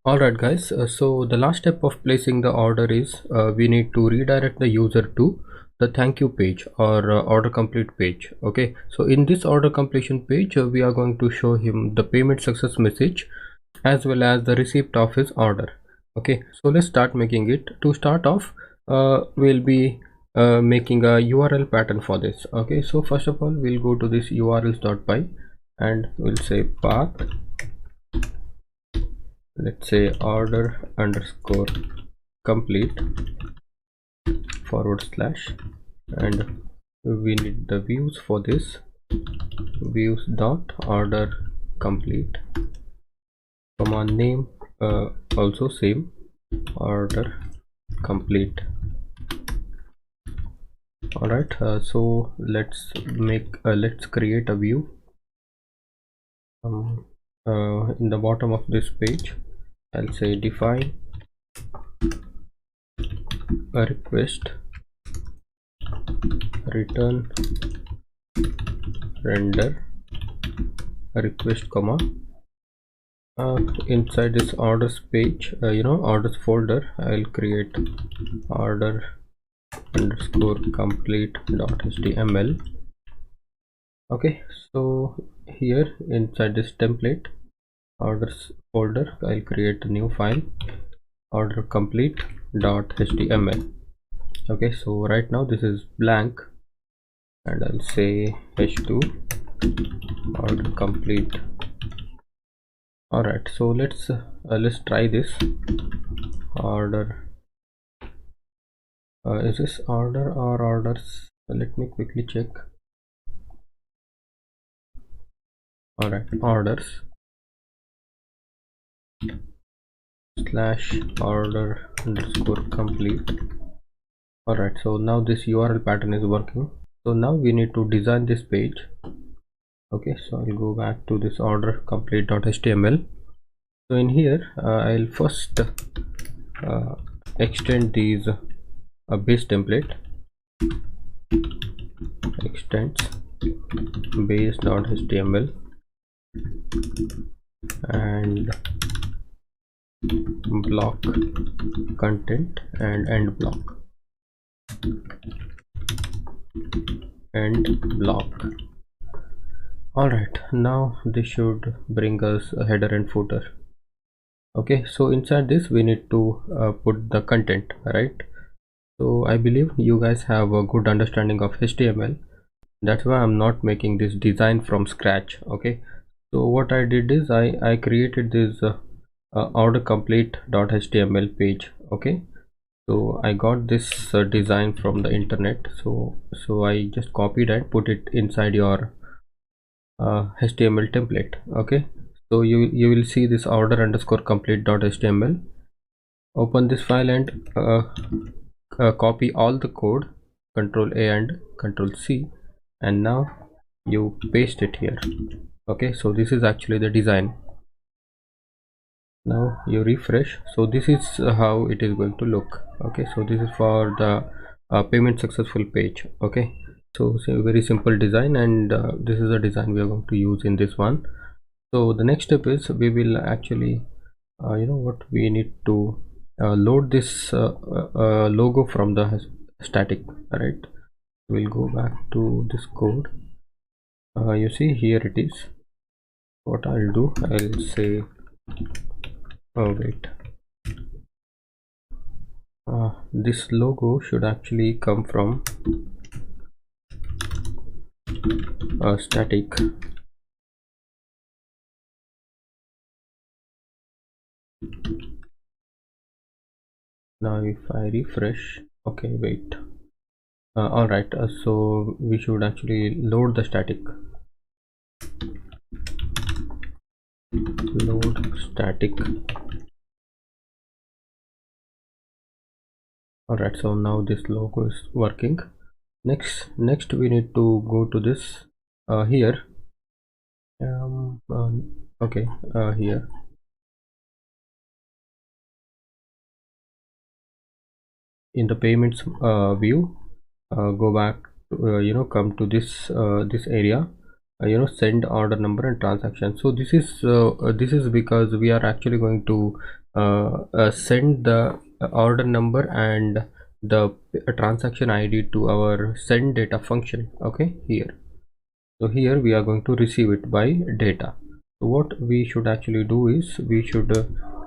Alright guys, so the last step of placing the order is we need to redirect the user to the thank you page or order complete page. Okay, so in this order completion page we are going to show him the payment success message as well as the receipt of his order. Okay, so let's start making it. To start off, we'll be making a URL pattern for this. Okay, so first of all we'll go to this urls.py and we'll say path, let's say order underscore complete forward slash, and we need the views for this, views dot order complete command name, also same order complete. All right, so let's create a view in the bottom of this page. I'll say define a request return render a request comma inside this orders page, orders folder. I'll create order underscore complete.html. okay, so here inside this template orders folder I'll create a new file order complete.html. okay, so right now this is blank and I'll say h2 order complete. all right, so let's try this order. Is this order or orders? Let me quickly check. all right, orders slash order underscore complete. all right, so now this URL pattern is working. So now we need to design this page. okay, so I'll go back to this order complete.html. so in here I'll first extend these base template, extends base.html and block content and end block all right, now this should bring us a header and footer. okay, so inside this we need to put the content, right? so I believe you guys have a good understanding of HTML. that's why I'm not making this design from scratch. okay, so what I did is I created this order complete.html page. okay, so I got this design from the internet, so I just copied and put it inside your HTML template. okay, so you will see this order underscore complete.html. open this file and copy all the code, Control A and Control C, and now you paste it here. okay, so this is actually the design. now you refresh, so this is how it is going to look. okay, so this is for the payment successful page. okay, so it's a very simple design, and this is a design we are going to use in this one. so the next step is we will actually what we need to load this logo from the static. right, we'll go back to this code. you see here it is. what I'll do, I'll say wait, this logo should actually come from static. now if I refresh, okay, wait, all right, so we should actually load the static, load static. all right, so now this logo is working. next we need to go to this here, okay, here in the payments view, go back to, come to this this area, send order number and transaction. so this is because we are actually going to send the order number and the transaction ID to our send data function. Okay, here. So here we are going to receive it by data. So what we should actually do is we should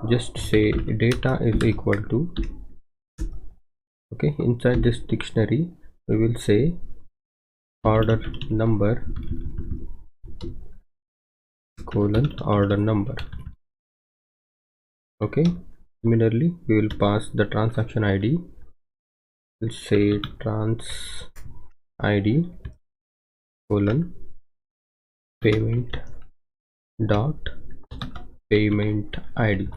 just say data is equal to, okay, inside this dictionary we will say order number colon order number. Okay, similarly we will pass the transaction ID. We'll say trans ID colon payment dot payment ID.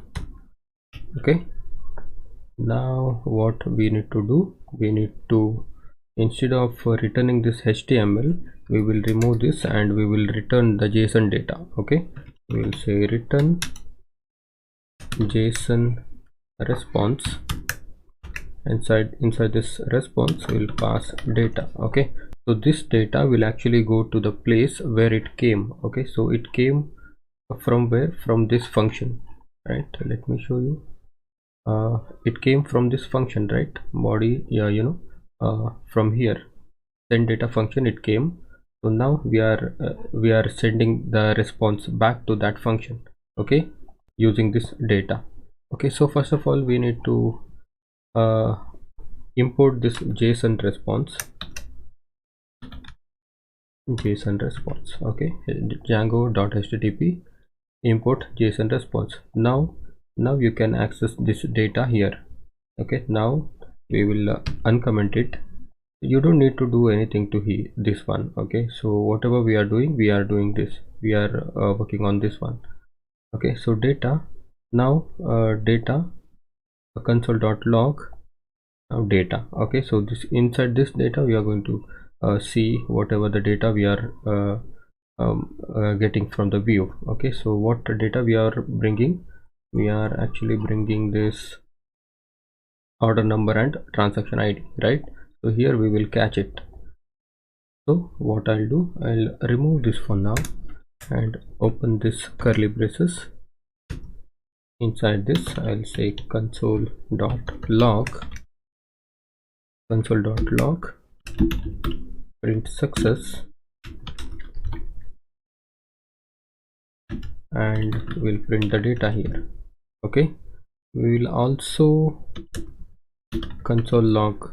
Okay, now what we need to do, we need to, instead of returning this HTML, we will remove this and we will return the JSON data. Okay, we will say return JSON response. Inside this response we will pass data. Okay, so this data will actually go to the place where it came. Okay, so it came from where? From this function, right? Let me show you. It came from this function, right? Body, yeah, from here, send data function it came. So now we are sending the response back to that function. Okay, using this data. Okay, so first of all we need to import this JSON response. Okay, django.http import JSON response. Now you can access this data here. Okay, now we will uncomment it. You don't need to do anything to this one. Okay, so whatever we are doing this, we are working on this one. Okay, so data, now data console.log, now data. Okay, so this, inside this data we are going to see whatever the data we are getting from the view. Okay, so what data we are bringing, we are actually bringing this order number and transaction ID, right? So here we will catch it. So what I'll do, I'll remove this for now and open this curly braces. Inside this I'll say console.log print success, and we'll print the data here. Okay, we will also console.log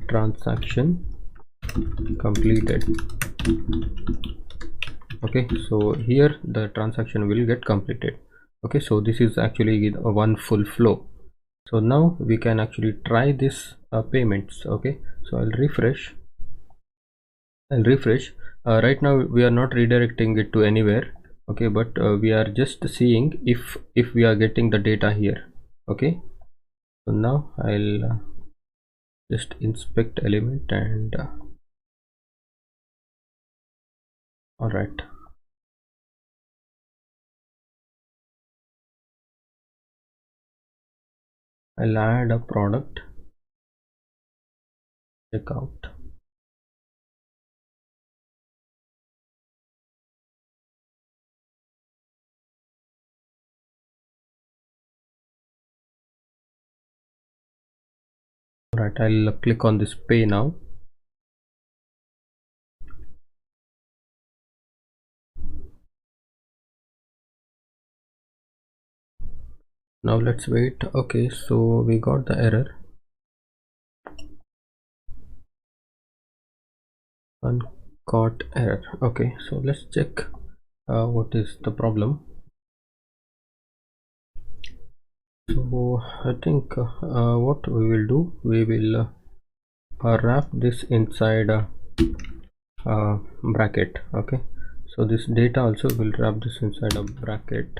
transaction completed. Okay, so here the transaction will get completed. Okay, so this is actually one full flow. So now we can actually try this payments. Okay, so I'll refresh. Right now we are not redirecting it to anywhere. Okay, but we are just seeing if we are getting the data here. Okay, so now I'll just inspect element and all right, I'll add a product checkout. Right, I'll click on this pay now. Now let's wait. Okay, so we got the error, uncaught error. Okay, so let's check what is the problem. So I think what we will do, we will wrap this inside a bracket. Okay, so this data also will wrap this inside a bracket.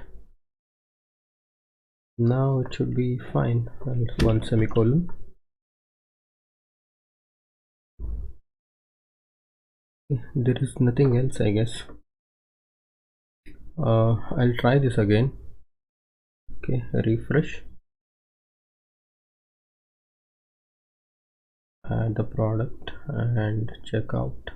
Now it should be fine. One semicolon. There is nothing else, I guess. I'll try this again. Okay, refresh, add the product and check out.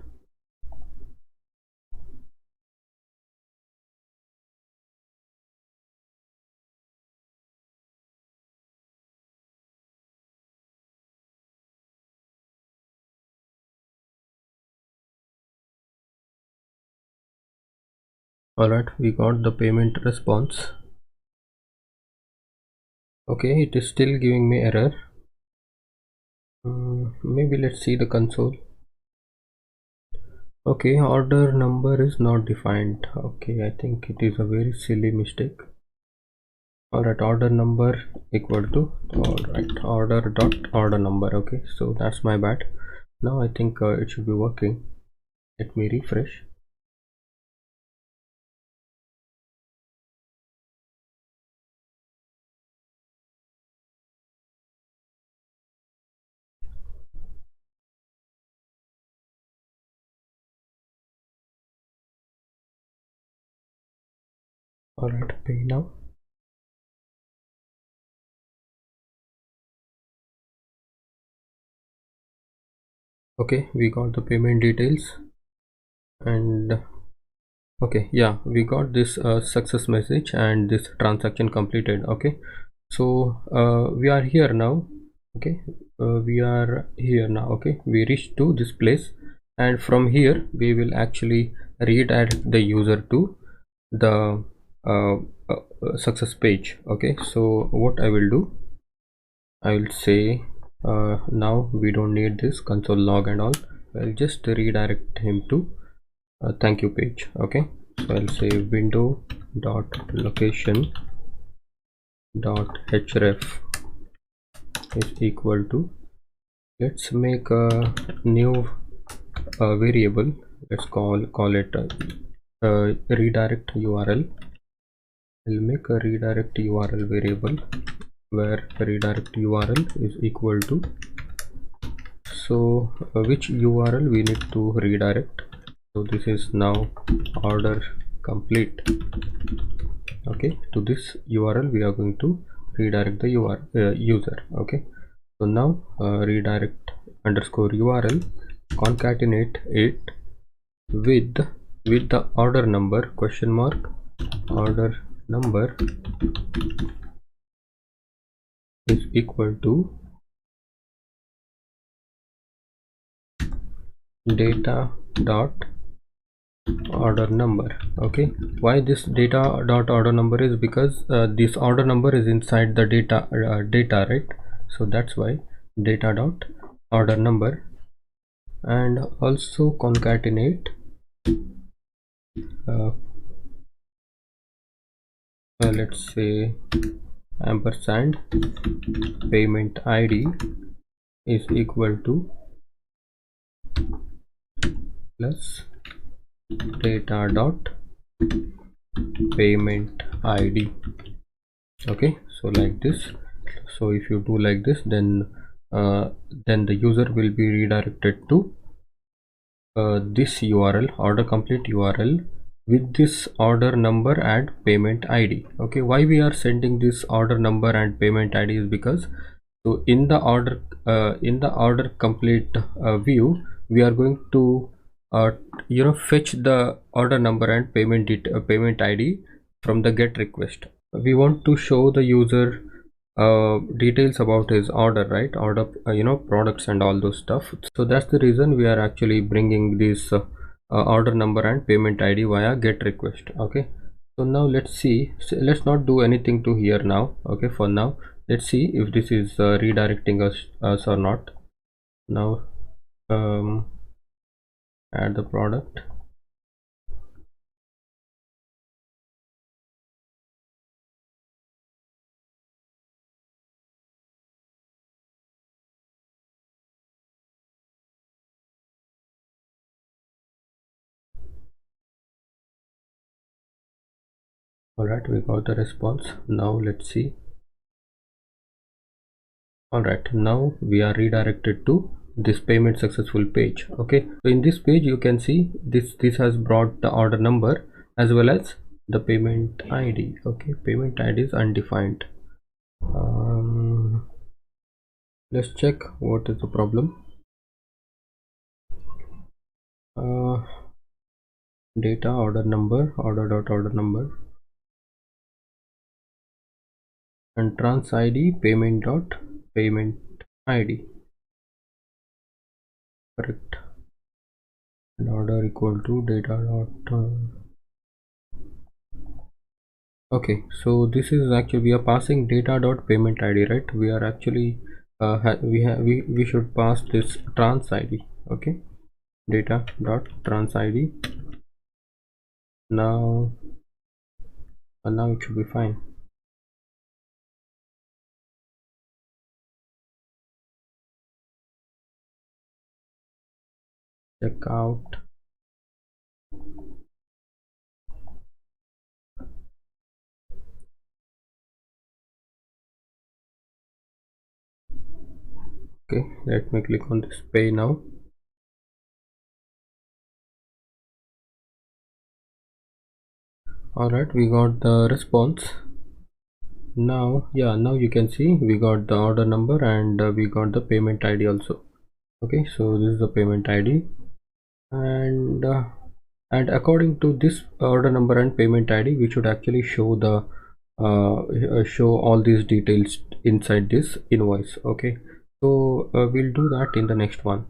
Alright, we got the payment response. Okay, it is still giving me error. Maybe let's see the console. Okay, order number is not defined. Okay, I think it is a very silly mistake. Alright, order number equal to, alright, order dot order number. Okay, so that's my bad. Now I think it should be working. Let me refresh. Alright, pay now. Okay, we got the payment details, and okay, yeah, we got this success message and this transaction completed. Okay, so we are here now. Okay, we are here now. Okay, we reached to this place, and from here we will actually redirect the user to the success page. Okay, so what I will do, I will say now we don't need this console log and all. I'll just redirect him to thank you page. Okay, so I'll say window dot location dot href is equal to, let's make a new variable. Let's call it redirect url. I'll make a redirect url variable where redirect url is equal to, so which url we need to redirect. So this is now order complete. Okay, to this url we are going to redirect the user. Okay, so now redirect underscore url, concatenate it with the order number question mark order number is equal to data dot order number. Okay, why this data dot order number is because this order number is inside the data, right? So that's why data dot order number, and also concatenate let's say ampersand payment id is equal to plus data dot payment id. Okay, so like this. So if you do like this, then the user will be redirected to this url, order complete url, with this order number and payment id. Okay, why we are sending this order number and payment id is because, so in the order complete view, we are going to fetch the order number and payment id from the get request. We want to show the user details about his order, right? Order products and all those stuff. So that's the reason we are actually bringing this order number and payment id via get request. Okay, so now let's see. So let's not do anything to here now. Okay, for now let's see if this is redirecting us or not. Now add the product. All right, we got the response. Now let's see. All right, now we are redirected to this payment successful page. Okay, so in this page you can see this has brought the order number as well as the payment id. Okay, payment id is undefined. Let's check what is the problem. Data order number, order dot order number, and trans id payment dot payment id. Correct. And order equal to data dot Okay, so this is actually we are passing data dot payment id, right? We are actually we should pass this trans id. Okay, data dot trans id. Now now it should be fine. Check out. Okay, let me click on this pay now. All right, we got the response. Now yeah, now you can see we got the order number and we got the payment id also. Okay, so this is the payment id, and according to this order number and payment id, we should actually show the show all these details inside this invoice. Okay, so we'll do that in the next one.